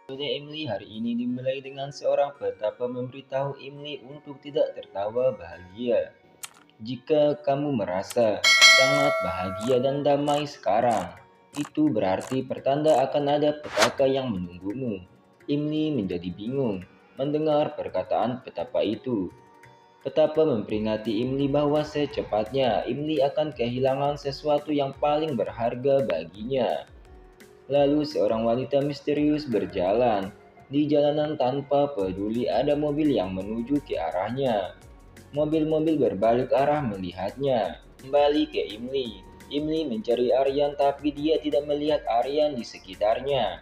Episode Emily hari ini dimulai dengan seorang petapa memberitahu Emily untuk tidak tertawa bahagia. Jika kamu merasa sangat bahagia dan damai sekarang, itu berarti pertanda akan ada petaka yang menunggumu. Emily menjadi bingung mendengar perkataan petapa itu. Petapa memperingati Emily bahwa secepatnya Emily akan kehilangan sesuatu yang paling berharga baginya. Lalu seorang wanita misterius berjalan di jalanan tanpa peduli ada mobil yang menuju ke arahnya. Mobil-mobil berbalik arah melihatnya. Kembali ke Emily. Emily mencari Aryan tapi dia tidak melihat Aryan di sekitarnya.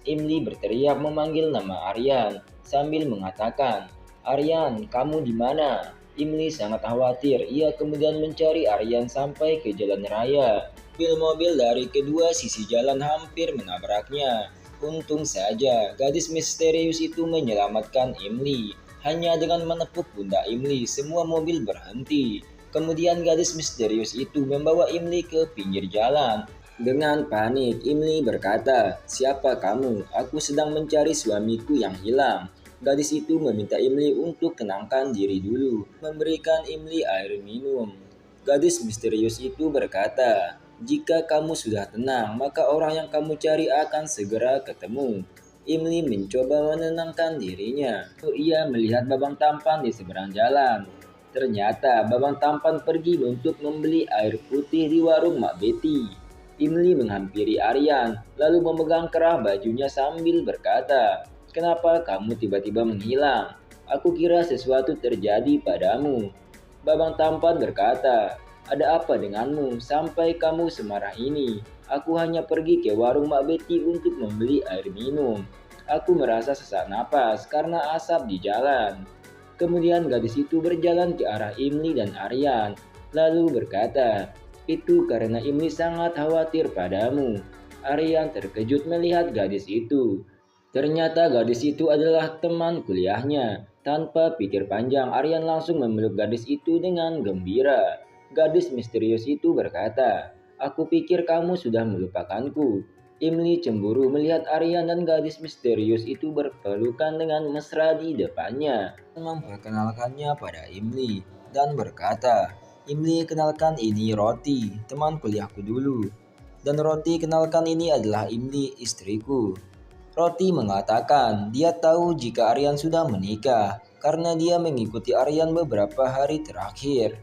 Emily berteriak memanggil nama Aryan sambil mengatakan, "Aryan, kamu di mana?" Emily sangat khawatir. Ia kemudian mencari Aryan sampai ke jalan raya. Mobil-mobil dari kedua sisi jalan hampir menabraknya. Untung saja, gadis misterius itu menyelamatkan Emily. Hanya dengan menepuk pundak Emily, semua mobil berhenti. Kemudian gadis misterius itu membawa Emily ke pinggir jalan. Dengan panik, Emily berkata, "Siapa kamu? Aku sedang mencari suamiku yang hilang." Gadis itu meminta Emily untuk tenangkan diri dulu, memberikan Emily air minum. Gadis misterius itu berkata, "Jika kamu sudah tenang, maka orang yang kamu cari akan segera ketemu." Emily mencoba menenangkan dirinya. Ia melihat babang tampan di seberang jalan. Ternyata babang tampan pergi untuk membeli air putih di warung Mak Betty. Emily menghampiri Aryan, lalu memegang kerah bajunya sambil berkata, "Kenapa kamu tiba-tiba menghilang? Aku kira sesuatu terjadi padamu." Babang tampan berkata, "Ada apa denganmu sampai kamu semarah ini? Aku hanya pergi ke warung Mak Betty untuk membeli air minum. Aku merasa sesak napas karena asap di jalan." Kemudian gadis itu berjalan ke arah Emily dan Aryan, lalu berkata, "Itu karena Emily sangat khawatir padamu." Aryan terkejut melihat gadis itu. Ternyata gadis itu adalah teman kuliahnya. Tanpa pikir panjang, Aryan langsung memeluk gadis itu dengan gembira. Gadis misterius itu berkata, "Aku pikir kamu sudah melupakanku." Emily cemburu melihat Aryan dan gadis misterius itu berpelukan dengan mesra di depannya. Memperkenalkannya pada Emily dan berkata, "Emily, kenalkan ini Roti, teman kuliahku dulu. Dan Roti, kenalkan ini adalah Emily, istriku." Roti mengatakan dia tahu jika Aryan sudah menikah karena dia mengikuti Aryan beberapa hari terakhir.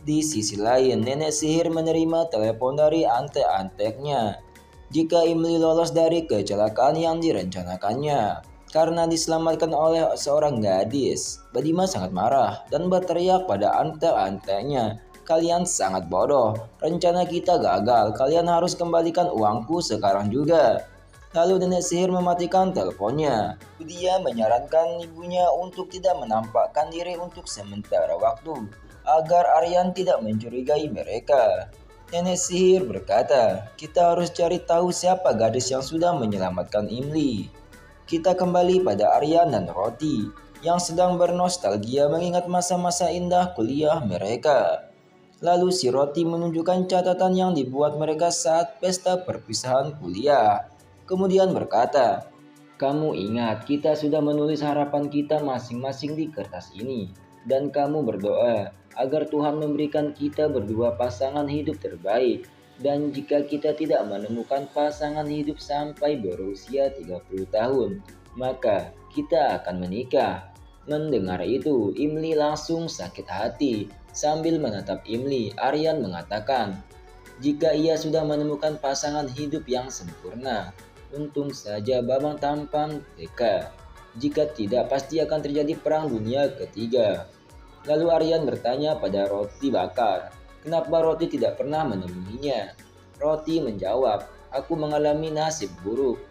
Di sisi lain, nenek sihir menerima telepon dari antek-anteknya jika Emily lolos dari kecelakaan yang direncanakannya karena diselamatkan oleh seorang gadis. Badima sangat marah dan berteriak pada antek-anteknya, "Kalian sangat bodoh, rencana kita gagal, kalian harus kembalikan uangku sekarang juga." Lalu nenek sihir mematikan teleponnya. Dia menyarankan ibunya untuk tidak menampakkan diri untuk sementara waktu, agar Aryan tidak mencurigai mereka. Nenek sihir berkata, "Kita harus cari tahu siapa gadis yang sudah menyelamatkan Emily." Kita kembali pada Aryan dan Roti, yang sedang bernostalgia mengingat masa-masa indah kuliah mereka. Lalu si Roti menunjukkan catatan yang dibuat mereka saat pesta perpisahan kuliah. Kemudian berkata, "Kamu ingat kita sudah menulis harapan kita masing-masing di kertas ini. Dan kamu berdoa agar Tuhan memberikan kita berdua pasangan hidup terbaik. Dan jika kita tidak menemukan pasangan hidup sampai berusia 30 tahun, maka kita akan menikah." Mendengar itu, Emily langsung sakit hati. Sambil menatap Emily, Aryan mengatakan, jika ia sudah menemukan pasangan hidup yang sempurna. Untung saja babang tampan teka. Jika tidak, pasti akan terjadi perang dunia ketiga. Lalu Aryan bertanya pada Roti bakar, kenapa Roti tidak pernah menemuinya? Roti menjawab, "Aku mengalami nasib buruk.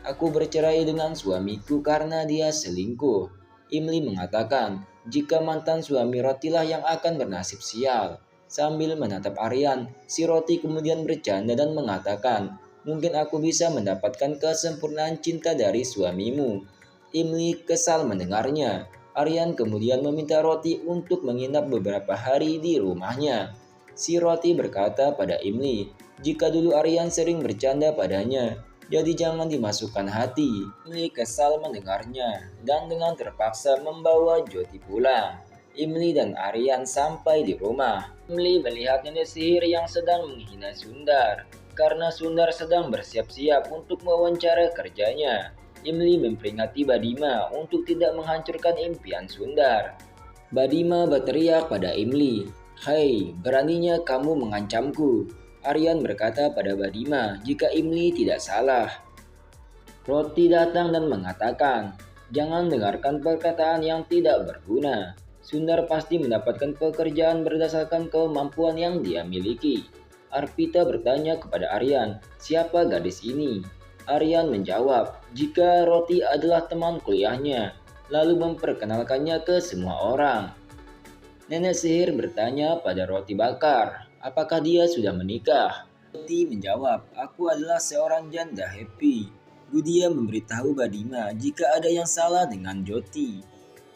Aku bercerai dengan suamiku karena dia selingkuh." Emily mengatakan, jika mantan suami Rotilah yang akan bernasib sial. Sambil menatap Aryan, si Roti kemudian bercanda dan mengatakan, "Mungkin aku bisa mendapatkan kesempurnaan cinta dari suamimu." Emily kesal mendengarnya. Aryan kemudian meminta Roti untuk menginap beberapa hari di rumahnya. Si Roti berkata pada Emily, jika dulu Aryan sering bercanda padanya, Jadi jangan dimasukkan hati. Imli kesal mendengarnya dan dengan terpaksa membawa Joti pulang. Imli dan Aryan sampai di rumah. Imli melihat nenek sihir yang sedang menghina Sundar karena Sundar sedang bersiap-siap untuk mewawancara kerjanya. Imli memperingati Badima untuk tidak menghancurkan impian Sundar. Badima berteriak pada Imli, "Hei, beraninya kamu mengancamku?" Aryan berkata pada Badima jika Imli tidak salah. Roti datang dan mengatakan, "Jangan dengarkan perkataan yang tidak berguna. Sundar pasti mendapatkan pekerjaan berdasarkan kemampuan yang dia miliki." Arpita bertanya kepada Aryan, "Siapa gadis ini?" Aryan menjawab, "Jika Roti adalah teman kuliahnya," lalu memperkenalkannya ke semua orang. Nenek sihir bertanya pada Roti Bakar, apakah dia sudah menikah? Roti menjawab, "Aku adalah seorang janda happy." Budia memberitahu Badima jika ada yang salah dengan Joti.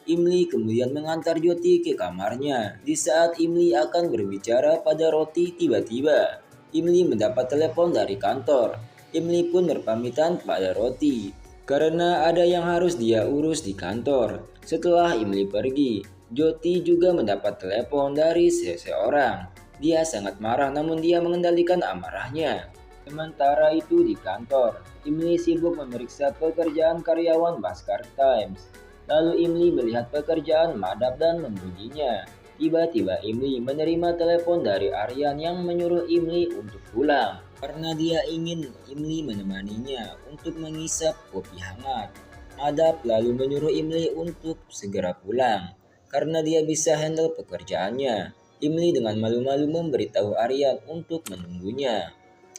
Imli kemudian mengantar Joti ke kamarnya. Di saat Imli akan berbicara pada Roti, tiba-tiba Imli mendapat telepon dari kantor. Imli pun berpamitan pada Roti karena ada yang harus dia urus di kantor. Setelah Imli pergi, Joti juga mendapat telepon dari seseorang. Dia sangat marah namun dia mengendalikan amarahnya. Sementara itu di kantor, Imli sibuk memeriksa pekerjaan karyawan Baskar Times. Lalu Imli melihat pekerjaan Madap dan memujinya. Tiba-tiba Imli menerima telepon dari Aryan yang menyuruh Imli untuk pulang. Karena dia ingin Imli menemaninya untuk mengisap kopi hangat. Madap lalu menyuruh Imli untuk segera pulang karena dia bisa handle pekerjaannya. Imli dengan malu-malu memberitahu Aryan untuk menunggunya.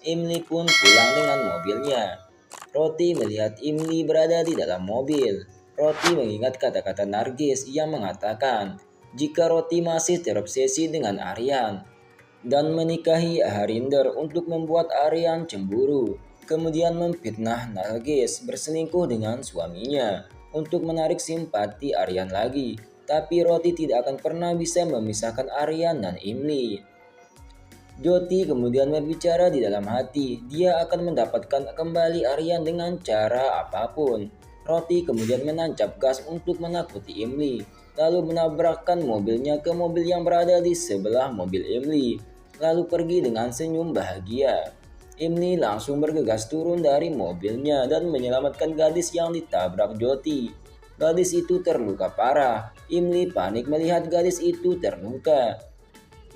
Imli pun pulang dengan mobilnya. Roti melihat Imli berada di dalam mobil. Roti mengingat kata-kata Nargis yang mengatakan jika Roti masih terobsesi dengan Aryan dan menikahi Harinder untuk membuat Aryan cemburu. Kemudian memfitnah Nargis berselingkuh dengan suaminya untuk menarik simpati Aryan lagi. Tapi Roti tidak akan pernah bisa memisahkan Aryan dan Imli. Joti kemudian berbicara di dalam hati, dia akan mendapatkan kembali Aryan dengan cara apapun. Roti kemudian menancap gas untuk menakuti Imli, lalu menabrakkan mobilnya ke mobil yang berada di sebelah mobil Imli, lalu pergi dengan senyum bahagia. Imli langsung bergegas turun dari mobilnya dan menyelamatkan gadis yang ditabrak Joti. Gadis itu terluka parah. Imli panik melihat gadis itu terluka.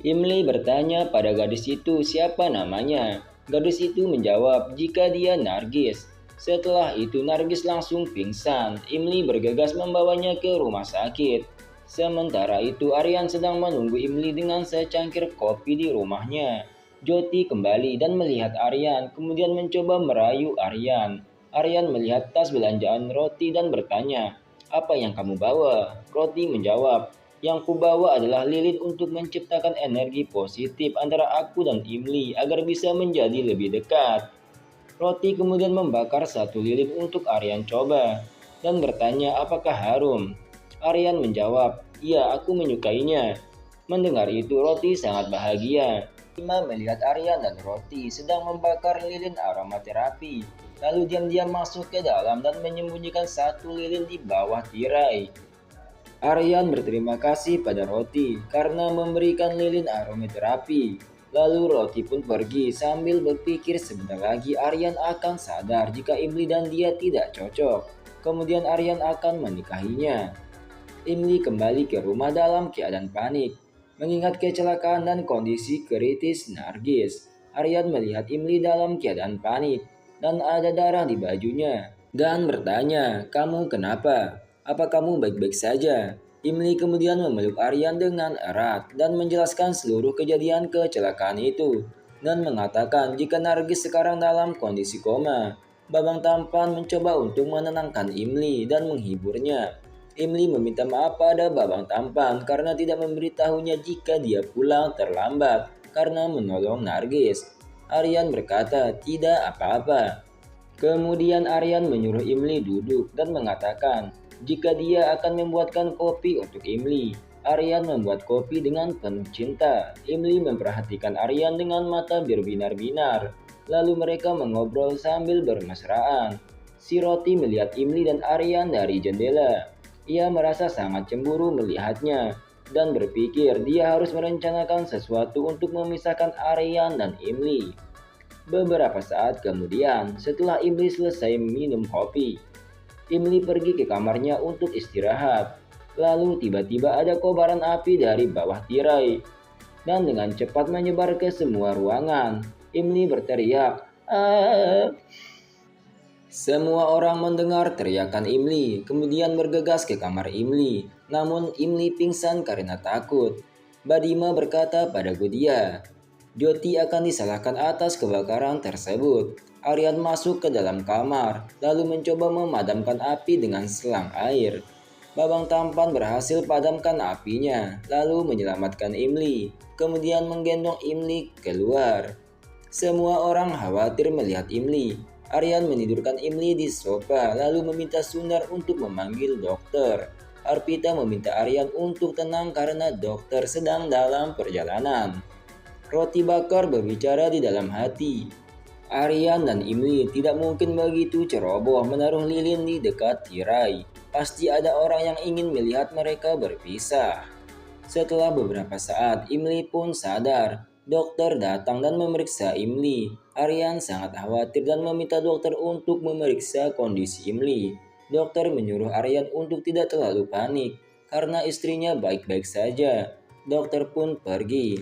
Imli bertanya pada gadis itu siapa namanya. Gadis itu menjawab jika dia Nargis. Setelah itu Nargis langsung pingsan. Imli bergegas membawanya ke rumah sakit. Sementara itu Aryan sedang menunggu Imli dengan secangkir kopi di rumahnya. Joti kembali dan melihat Aryan, kemudian mencoba merayu Aryan. Aryan melihat tas belanjaan Roti dan bertanya, "Apa yang kamu bawa?" Roti menjawab, "Yang kubawa adalah lilin untuk menciptakan energi positif antara aku dan Imli agar bisa menjadi lebih dekat." Roti kemudian membakar satu lilin untuk Aryan coba dan bertanya apakah harum. Aryan menjawab, "Iya, aku menyukainya." Mendengar itu Roti sangat bahagia. Ima melihat Aryan dan Roti sedang membakar lilin aromaterapi. Lalu diam-diam masuk ke dalam dan menyembunyikan satu lilin di bawah tirai. Aryan berterima kasih pada Roti karena memberikan lilin aromaterapi. Lalu Roti pun pergi sambil berpikir sebentar lagi Aryan akan sadar jika Imli dan dia tidak cocok. Kemudian Aryan akan menikahinya. Imli kembali ke rumah dalam keadaan panik. Mengingat kecelakaan dan kondisi kritis Nargis, Aryan melihat Imli dalam keadaan panik dan ada darah di bajunya dan bertanya, "Kamu kenapa? Apa kamu baik-baik saja?" Imli kemudian memeluk Aryan dengan erat dan menjelaskan seluruh kejadian kecelakaan itu dan mengatakan jika Nargis sekarang dalam kondisi koma. Babang Tampan mencoba untuk menenangkan Imli dan menghiburnya. Imli meminta maaf pada Babang Tampan karena tidak memberitahunya jika dia pulang terlambat karena menolong Nargis. Aryan berkata tidak apa-apa. Kemudian Aryan menyuruh Imli duduk dan mengatakan jika dia akan membuatkan kopi untuk Imli. Aryan membuat kopi dengan penuh cinta. Imli memperhatikan Aryan dengan mata berbinar-binar. Lalu mereka mengobrol sambil bermesraan. Si Roti melihat Imli dan Aryan dari jendela. Ia merasa sangat cemburu melihatnya dan berpikir dia harus merencanakan sesuatu untuk memisahkan Aryan dan Imli. Beberapa saat kemudian, setelah Imli selesai minum kopi, Imli pergi ke kamarnya untuk istirahat. Lalu tiba-tiba ada kobaran api dari bawah tirai dan dengan cepat menyebar ke semua ruangan. Imli berteriak, "Ah!" Semua orang mendengar teriakan Imli, kemudian bergegas ke kamar Imli. Namun Imli pingsan karena takut. Badima berkata pada Gudia, Joti akan disalahkan atas kebakaran tersebut. Aryan masuk ke dalam kamar, lalu mencoba memadamkan api dengan selang air. Babang Tampan berhasil padamkan apinya, lalu menyelamatkan Imli, kemudian menggendong Imli keluar. Semua orang khawatir melihat Imli. Aryan menidurkan Imli di sofa, lalu meminta Sunar untuk memanggil dokter. Arpita meminta Aryan untuk tenang karena dokter sedang dalam perjalanan. Roti Bakar berbicara di dalam hati. Aryan dan Imli tidak mungkin begitu ceroboh menaruh lilin di dekat tirai. Pasti ada orang yang ingin melihat mereka berpisah. Setelah beberapa saat, Imli pun sadar. Dokter datang dan memeriksa Imli. Aryan sangat khawatir dan meminta dokter untuk memeriksa kondisi Imli. Dokter menyuruh Aryan untuk tidak terlalu panik karena istrinya baik-baik saja. Dokter pun pergi.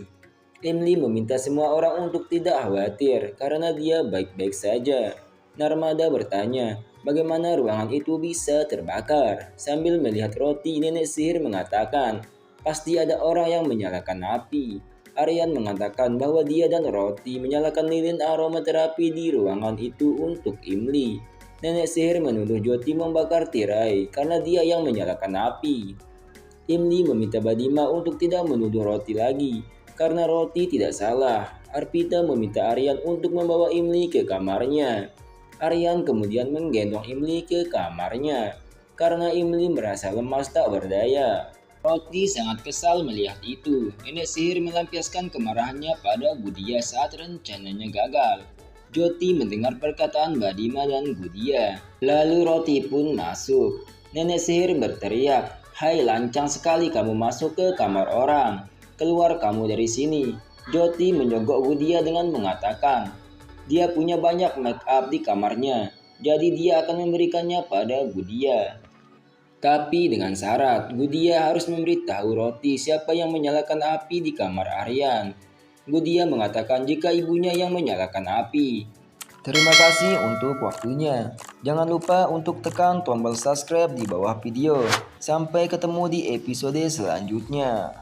Imli meminta semua orang untuk tidak khawatir karena dia baik-baik saja. Narmada bertanya, bagaimana ruangan itu bisa terbakar? Sambil melihat Roti, nenek sihir mengatakan, pasti ada orang yang menyalakan api. Aryan mengatakan bahwa dia dan Roti menyalakan lilin aromaterapi di ruangan itu untuk Imli. Nenek sihir menuduh Joti membakar tirai karena dia yang menyalakan api. Imli meminta Badima untuk tidak menuduh Roti lagi karena Roti tidak salah. Arpita meminta Aryan untuk membawa Imli ke kamarnya. Aryan kemudian menggendong Imli ke kamarnya karena Imli merasa lemas tak berdaya. Roti sangat kesal melihat itu. Nenek sihir melampiaskan kemarahannya pada Gudia saat rencananya gagal. Joti mendengar perkataan Badima dan Gudia. Lalu Roti pun masuk. Nenek sihir berteriak, "Hai, lancang sekali kamu masuk ke kamar orang. Keluar kamu dari sini." Joti menyogok Gudia dengan mengatakan, dia punya banyak make up di kamarnya, jadi dia akan memberikannya pada Gudia. Tapi dengan syarat, Gudia harus memberitahu Roti siapa yang menyalakan api di kamar Aryan. Gudia mengatakan jika ibunya yang menyalakan api. Terima kasih untuk waktunya. Jangan lupa untuk tekan tombol subscribe di bawah video. Sampai ketemu di episode selanjutnya.